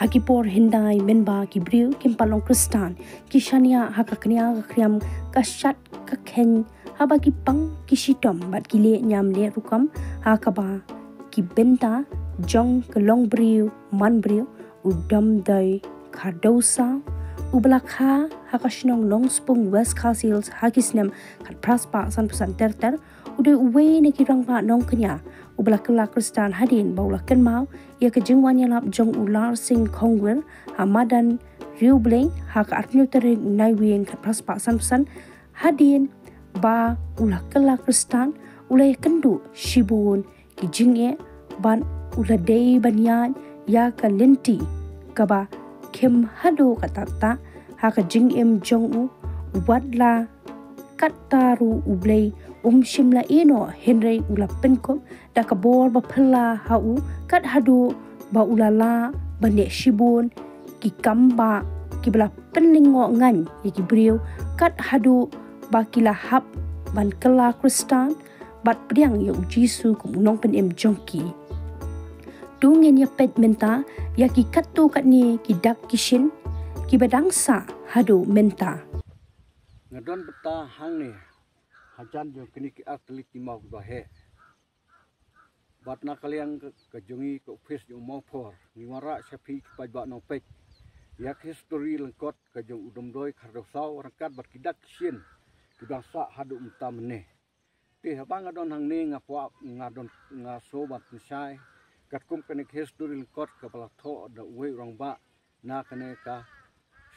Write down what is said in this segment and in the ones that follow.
Hakipor hindai menba kibriu kimpalong kristan kishania hakaknya kriam kasyat kakhen haba kipang kishitom bat kile nyam le rukam hakaba kibenta jong kelong briu man briu udam dai kadosa ublakha hakashnong long spung west castles hakisnem kat praspa san pesan terter ude uwe ne kirang pa nong kenya ublakla kristan hadin baulaken mau ia kejengwan yalap jong ular sing kongwer hamadan riubleng hak artnyu tere naiwing kat praspa san pesan hadin ba ulakla kristan ulai kendu shibun kijinge ban uladei banyan ya kalenti kaba kem hado katata haka jingem jongu wadla kataru ublei shimla eno henry ula penkom da kabor ba phela hau kat hado ba ulala bane shibun ki kamba ki bla penlingo ngan ki brio kat hado ba kila hap ban kala kristan bat priang yo jisu kumunong pen jongki dungen ya pet menta ya ki katu kat ni ki dak kishin ki badangsa hado menta ngadon beta hang ni hajan jo kini ki atli ki mau bahe bat na kaliang ke jongi ke office jo mau por ni wara sapi ki paj ba no pek ya history lengkot ke jong udom doi kardo sau rangkat bat ki dak kishin ki bangsa hado menta meneh ti habang ngadon hang ni ngapwa ngadon ngaso bat nisai kat kum kene history lengkot ke pala tho da we rong ba na kene ka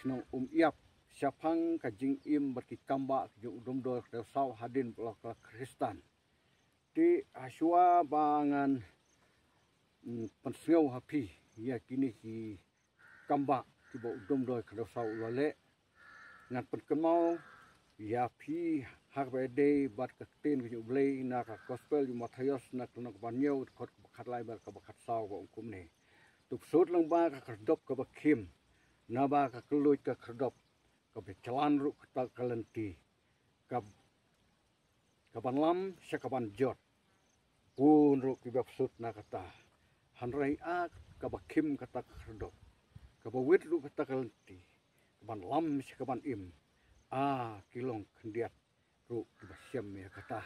snong iap siapang ka jing im berki kamba jo udom do sau hadin blok Kristen ti aswa bangan penseu hapi ya kini ki kamba ki bo udom do sau lale ngat penkemau ya pi hak bede bat ka tin ki blei na ka gospel ju Matius na kuno banyo khot khat lai bar ka khat sau bo kum ne tup sut lang ba ka khdop ka bakim na ba ka kluit ka khdop ka becalan ru ka kalenti ka banlam syakaban jot pun ru ki bapsut na kata hanrai a ka bakim kata khdop ka bawit ru kata kalenti ka banlam syakaban im a kilong kendiat ru ki basyam ya kata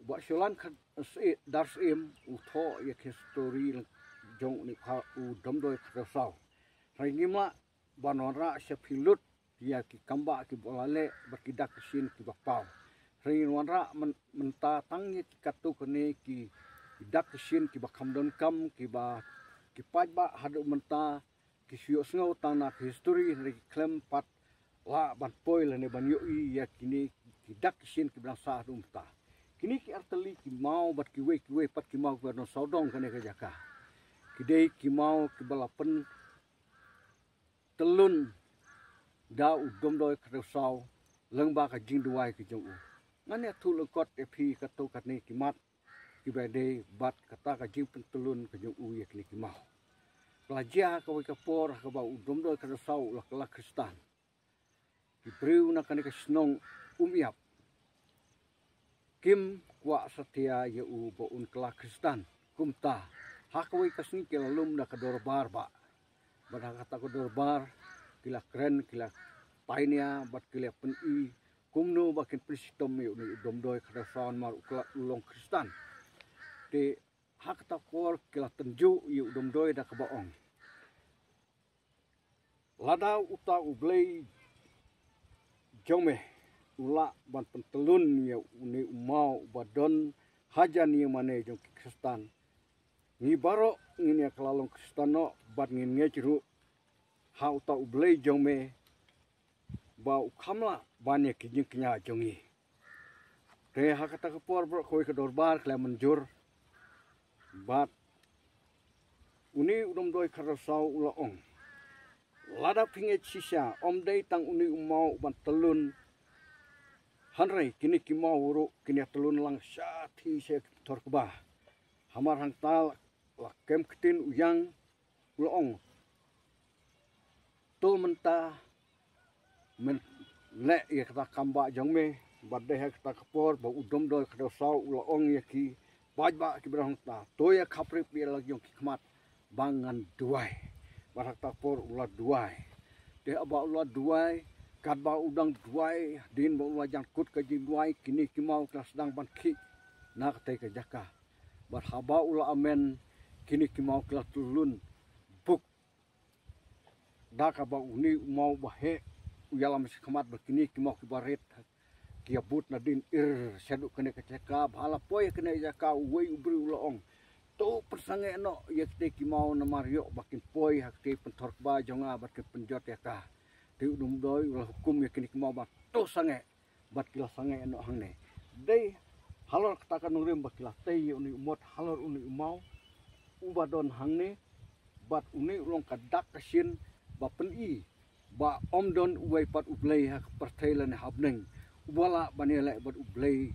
ba syolan dars im utho ya history jong ni ka u domdoi khasau rai ngima banora sepilut ya ki kamba ki bolale berkidak kesin ki bapau rai wanra menta tangi ki katu kene ki dak kesin ki bakam don kam ki ba ki pajba hadu menta ki sio sngo tanah history rai klem pat la ban poil ne ban yoi ya kini ki dak kesin ki bangsa hadu menta kini ki arteli ki mau bat ki we pat ki mau berno saudong kene ka jaka ki dei ki mau ki balapen telun da udom doi kresau lengba ka jing duai ki jong u ngane thu lengkot epi ka to kat ni kimat ki bade bat kata ka jing telun ka jong u ye ki mau pelajar ka ka por ka ba udom doi kresau la Kristen ki priu na kan ka snong iap kim kwa setia ye u bo un kala Kristen kumta hakwi kasni ke lalum na ka dorbar ba bada kata ko dorbar kila keren kila painia bat kila peni kumno bakin pristom yu ni domdoi kadasan mar ulong Kristen te hak ta kor kila tenju yu domdoi da kabaong lada uta ublei jome ula ban pentelun ya uni umau badon hajan ni mane jong Kristen ni baro ngini kelalong Kristeno bat ngin ngejru hau ta ublei jome bau kamla banya kijing knya jongi te hakata kapor bro koi ke dorbar kla menjur bat uni udom doi karasau ulaong lada pinget sisa om dei tang uni umau ban telun hanrai kini ki mau uru kini telun lang sathi se torkba hamar hang tal la kem ketin uyang ulaong tu menta men le ya kata kamba jongme badde ha kata kapor ba udom doi kata sau ulaong ya ki bajba ki berang ta to ya khapri pi lagi yong khmat bangan duai barak tapor ulat duai de aba ulat duai kat ba udang duai din ba ulat jangkut ka ji duai kini kimau kelas sedang ban ki na kate ka jaka bar haba ula amen kini kimau kelas tulun buk da ka ba uni mau bahe uyala masih kemat begini kimau kibaret kia but nadin seduk kene keceka bala poy kene jaka uwe ubri uloong to persange no yakte kimau na mario bakin poy hakte pentor ba jonga bat ke penjot yaka ti udum doi ulah hukum yakini kimau bat to sange bat kila sange no hangne dei halor katakan nurim bakila tei uni umot halor uni umau ubadon hangne bat uni ulong kadak kasin ba pen ba omdon uwe pat ublei hak pertelan habneng wala banela bad ublei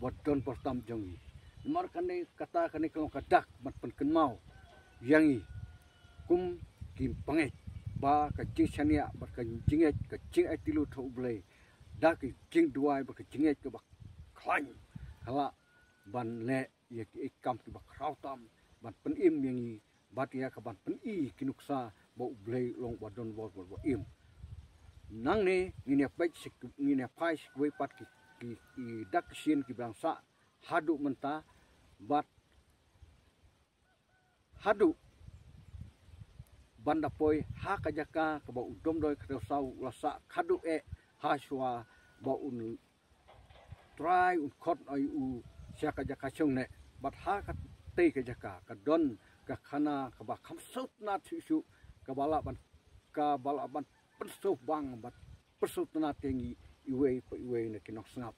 bad don pertam jongi mar kane kata kane kalau kadak mat pen mau yangi kum kim panget ba ka jingania ba ka jinget ka jing atilu tho ublei da ki jing duai ba ka jinget ka ba klan kala ban le ye ki ikam ki ba krautam ban pen im yangi batia ka ban pen kinuksa ba ublei long badon bo im nang ne ngine pai sikwe pat ki dak sin ki bangsa hadu menta bat hadu banda poi ha kajaka ka ba udom doi ka sau lasa khadu ha shwa ba un try un khot ai u sia kajaka chung ne bat ha ka te kajaka ka don ka khana ka ba kham sut na thisu ka bala ban perso bang bat perso tena tinggi iwe na kinok sengap